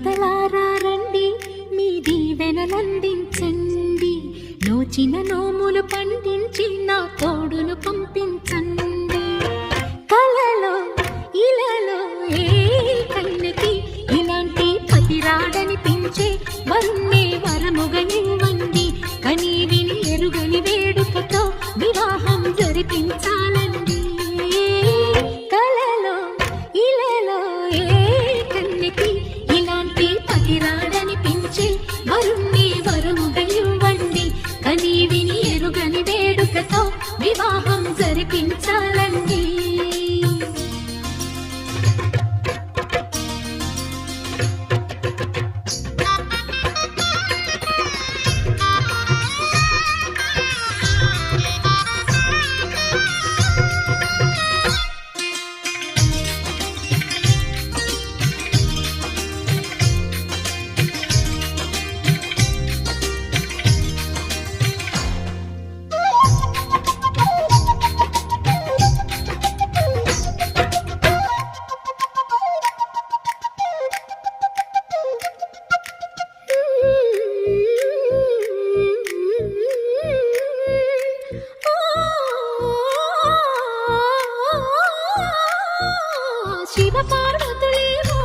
దేవతలారా రండి, మీ దీవెనలందించండి. నోచిన నోములు పండించి నా తోడును పంపించండి. కలలో ఇలలో ఏ కన్యకి ఇలాంటి పతిరాడనిపించే వరుణ్ణే వరముగా ఇవ్వండి. కని విని ఎరుగని వేడుకతో వివాహం జరిపించాలండి. కలలో ఇలలో ఏ కన్యకి ఇలాంటి పతిరాడనిపించే వరుణ్ణి వరముగా ఇవ్వండి. కని విని ఎరుగని వేడుకతో వివాహం జరిపించాలండి. శివ పార్వతులేమో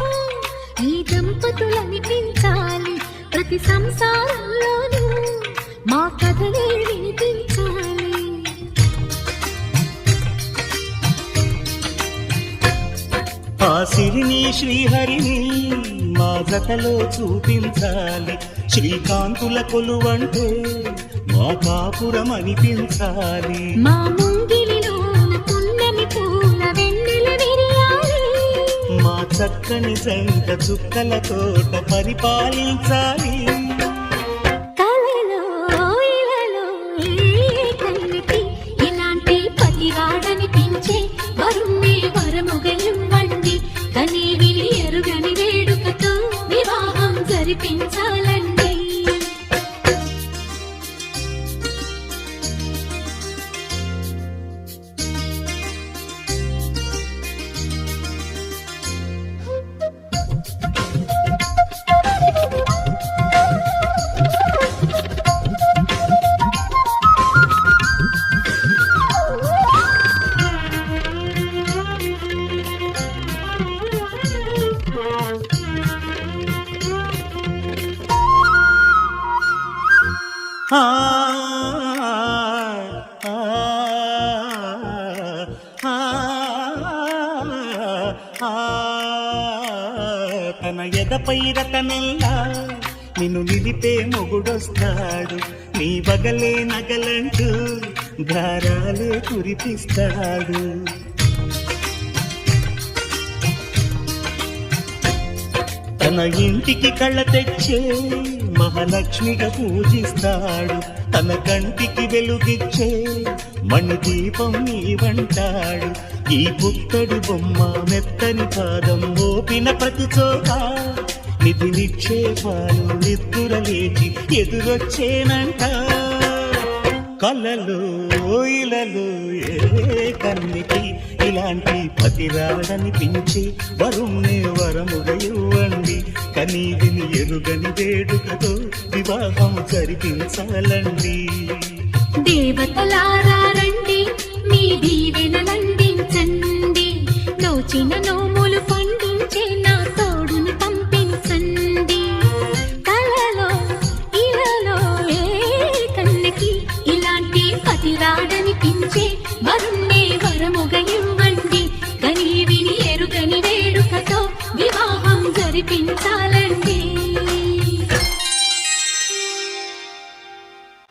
ఈ దంపతులనిపించాలి. ప్రతి సంసారంలోనూ మా కథలే వినిపించాలి. ఆ సిరిని శ్రీహరిని మా జతలో చూపించాలి. శ్రీకాంతుల కొలువంటే మా కాపురం అనిపించాలి. మా ముంగిలిలోన పున్నమి పూల వెన్నెల విరియాలి. మా చక్కని జంట చుక్కల తోట పరిపాలించాలి. కలలో ఇలలో ఏ కన్యకి ఇలాంటి పతిరాడనిపించే వరుణ్ణి వరముగా ఇవ్వండి. కని విని ఎరుగని వేడుకతో వివాహం జరిపించాలండి. తన ఎదపై రతనల్లా నిన్ను నిలిపే మొగుడొస్తాడు. నీ బగలే నగలంటూ గారాలే కురిపిస్తాడు. తన ఇంటికి కళ్ళ తెచ్చే మహాలక్ష్మిగా పూజిస్తాడు. తన కంటికి వెలుగిచ్చే మణి దీపం నీవంటాడు. ఈ పుత్తడి బొమ్మ మెత్తని పాదం మోపిన ప్రతి చోట నిధి నిక్షేపాలు నిద్దుర లేచి ఎదురొచ్చేనంట. కలలో ఇలలో ఏ కన్యకి ఇలాంటి పతిరాడనిపించి వరుణ్ణి వరముగా ఇవ్వండి. కని విని ఎరుగని వేడుకతో వివాహం జరిపించాలండి. దేవతలారా రండి, మీ దీవెనలందించండి. నోచిన నోము